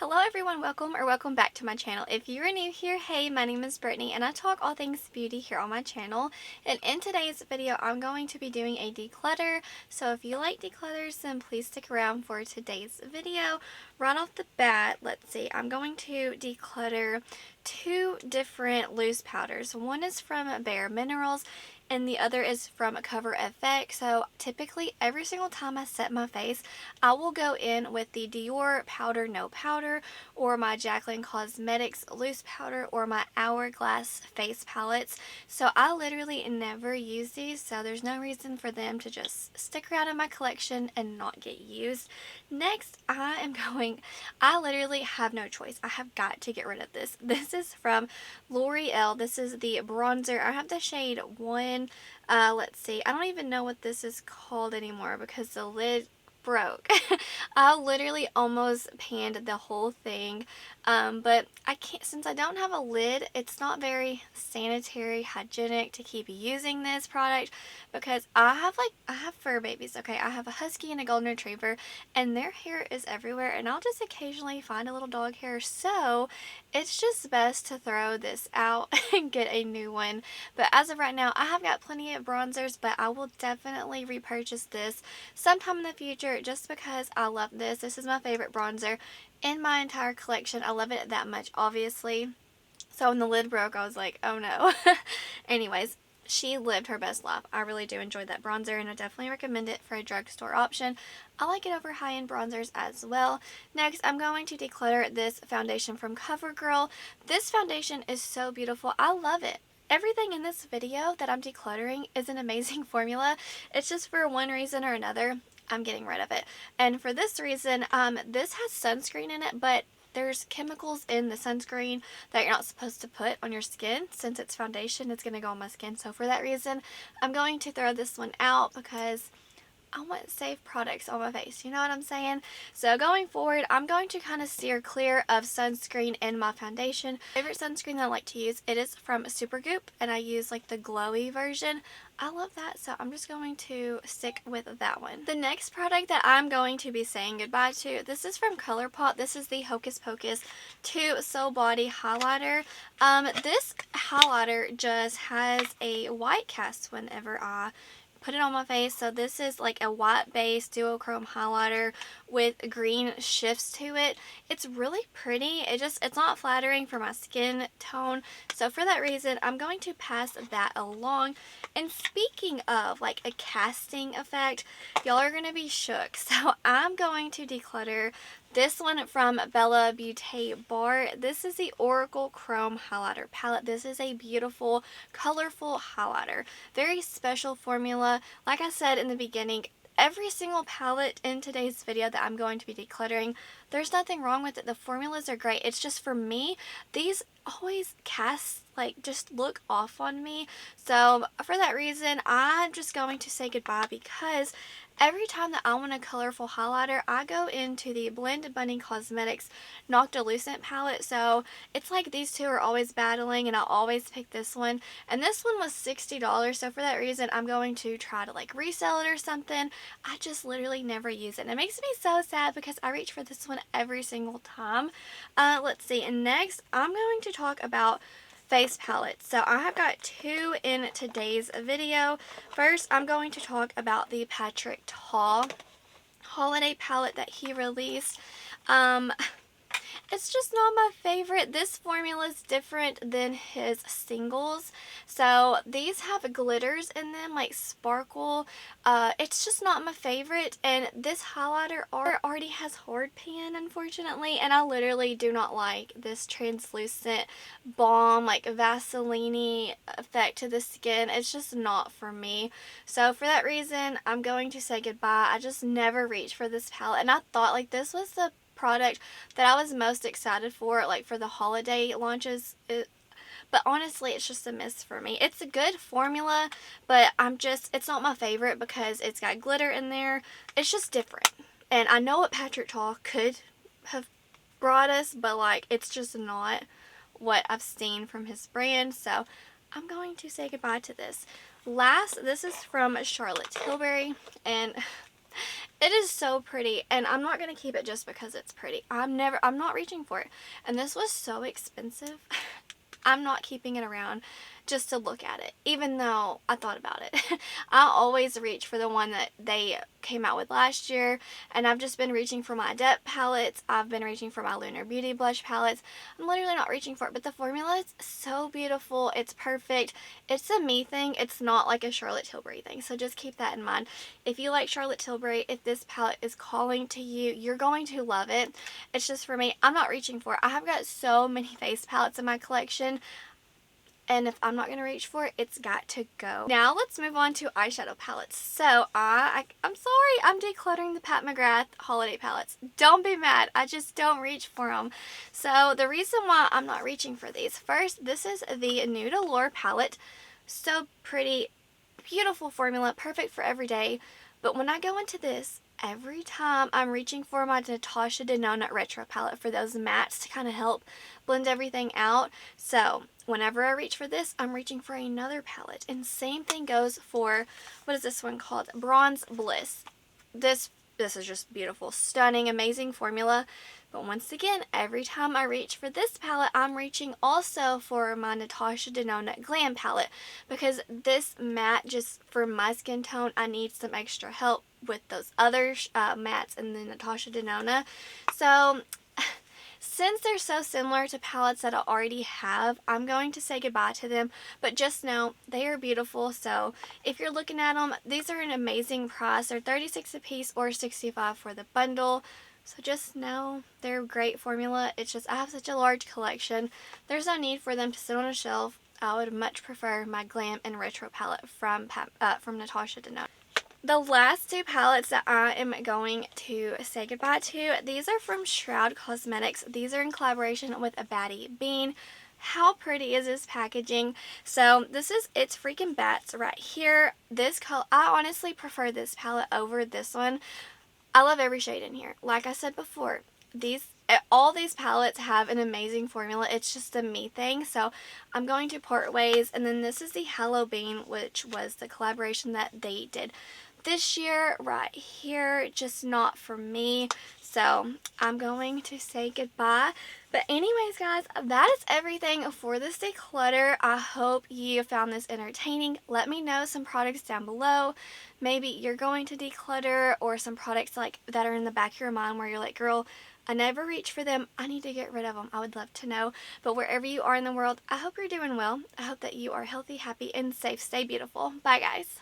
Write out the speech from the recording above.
Hello everyone, welcome back to my channel. If you are new here, hey, my name is Brittany and I talk all things beauty here on my channel. And in today's video, I'm going to be doing a declutter. So if you like declutters, then please stick around for today's video. Right off the bat, let's see, I'm going to declutter two different loose powders. One is from Bare Minerals and the other is from Cover FX. So typically every single time I set my face, I will go in with the Dior Powder No Powder or my Jaclyn Cosmetics loose powder or my Hourglass face palettes. So I literally never use these, so there's no reason for them to just stick around in my collection and not get used. Next, I literally have no choice. I have got to get rid of this. This is from L'Oreal. This is the bronzer. I have the shade 1. Let's see. I don't even know what this is called anymore because the lid broke. I literally almost panned the whole thing, but I can't, since I don't have a lid, it's not very sanitary, hygienic to keep using this product because I have fur babies, okay? I have a husky and a golden retriever and their hair is everywhere and I'll just occasionally find a little dog hair, so it's just best to throw this out and get a new one. But as of right now, I have got plenty of bronzers, but I will definitely repurchase this sometime in the future just because I love this. This is my favorite bronzer in my entire collection. I love it that much, obviously. So when the lid broke, I was like, oh no. Anyways, she lived her best life. I really do enjoy that bronzer and I definitely recommend it for a drugstore option. I like it over high-end bronzers as well. Next, I'm going to declutter this foundation from CoverGirl. This foundation is so beautiful. I love it. Everything in this video that I'm decluttering is an amazing formula. It's just for one reason or another, I'm getting rid of it. And for this reason, this has sunscreen in it, but there's chemicals in the sunscreen that you're not supposed to put on your skin. Since it's foundation, it's going to go on my skin. So for that reason, I'm going to throw this one out because I want safe products on my face, you know what I'm saying? So going forward, I'm going to kind of steer clear of sunscreen in my foundation. Favorite sunscreen that I like to use, it is from Supergoop, and I use like the glowy version. I love that, so I'm just going to stick with that one. The next product that I'm going to be saying goodbye to, this is from ColourPop. This is the Hocus Pocus 2 Soul Body Highlighter. This highlighter just has a white cast whenever I put it on my face. So this is like a white base duochrome highlighter with green shifts to it. It's really pretty. It's not flattering for my skin tone. So for that reason, I'm going to pass that along. And speaking of like a casting effect, y'all are going to be shook. So I'm going to declutter this one from Bella Beauty Bar. This is the Oracle Chrome Highlighter Palette. This is a beautiful, colorful highlighter. Very special formula. Like I said in the beginning, every single palette in today's video that I'm going to be decluttering, there's nothing wrong with it. The formulas are great. It's just for me, these always cast, like, just look off on me. So for that reason, I'm just going to say goodbye because every time that I want a colorful highlighter, I go into the Blend Bunny Cosmetics Noctilucent palette. So it's like these two are always battling and I'll always pick this one. And this one was $60, so for that reason, I'm going to try to like resell it or something. I just literally never use it. And it makes me so sad because I reach for this one every single time. Let's see, and next I'm going to talk about face palettes. So I have got two in today's video. First, I'm going to talk about the Patrick Ta holiday palette that he released. It's just not my favorite. This formula is different than his singles. So these have glitters in them, like sparkle. It's just not my favorite. And this highlighter already has hard pan, unfortunately. And I literally do not like this translucent balm, like Vaseline effect to the skin. It's just not for me. So for that reason, I'm going to say goodbye. I just never reached for this palette. And I thought like this was the product that I was most excited for, like for the holiday launches, but honestly it's just a miss for me. It's a good formula, but it's not my favorite because it's got glitter in there. It's just different, and I know what Patrick Ta could have brought us, but like it's just not what I've seen from his brand, so I'm going to say goodbye to this. Last, this is from Charlotte Tilbury, and It is so pretty, and I'm not going to keep it just because it's pretty. I'm not reaching for it. And this was so expensive. I'm not keeping it around just to look at it, even though I thought about it. I always reach for the one that they came out with last year, and I've just been reaching for my Adept palettes. I've been reaching for my Lunar Beauty blush palettes. I'm literally not reaching for it, but the formula is so beautiful. It's perfect. It's a me thing. It's not like a Charlotte Tilbury thing, so just keep that in mind. If you like Charlotte Tilbury, if this palette is calling to you, you're going to love it. It's just for me. I'm not reaching for it. I have got so many face palettes in my collection, and if I'm not going to reach for it, it's got to go. Now let's move on to eyeshadow palettes. So I'm sorry, I'm decluttering the Pat McGrath holiday palettes. Don't be mad. I just don't reach for them. So the reason why I'm not reaching for these, first, this is the Nude Allure palette. So pretty, beautiful formula, perfect for every day. But when I go into this, every time I'm reaching for my Natasha Denona Retro palette for those mattes to kind of help blend everything out. So whenever I reach for this, I'm reaching for another palette. And same thing goes for, what is this one called? Bronze Bliss. This is just beautiful, stunning, amazing formula. But once again, every time I reach for this palette, I'm reaching also for my Natasha Denona Glam palette, because this matte, just for my skin tone, I need some extra help with those other mattes in the Natasha Denona. So since they're so similar to palettes that I already have, I'm going to say goodbye to them. But just know they are beautiful. So if you're looking at them, these are an amazing price. They're $36 a piece or $65 for the bundle. So just know they're a great formula. It's just I have such a large collection. There's no need for them to sit on a shelf. I would much prefer my Glam and Retro palette from Natasha Denona. The last two palettes that I am going to say goodbye to, these are from Shroud Cosmetics. These are in collaboration with a Baddie Bean. How pretty is this packaging? So this is It's Freaking Bats right here. This color, I honestly prefer this palette over this one. I love every shade in here. Like I said before, all these palettes have an amazing formula. It's just a me thing. So I'm going to part ways. And then this is the Hello Bean, which was the collaboration that they did this year right here, just not for me. So I'm going to say goodbye. But anyways, guys, that is everything for this declutter. I hope you found this entertaining. Let me know some products down below. Maybe you're going to declutter, or some products like that are in the back of your mind where you're like, girl, I never reach for them. I need to get rid of them. I would love to know. But wherever you are in the world, I hope you're doing well. I hope that you are healthy, happy, and safe. Stay beautiful. Bye, guys.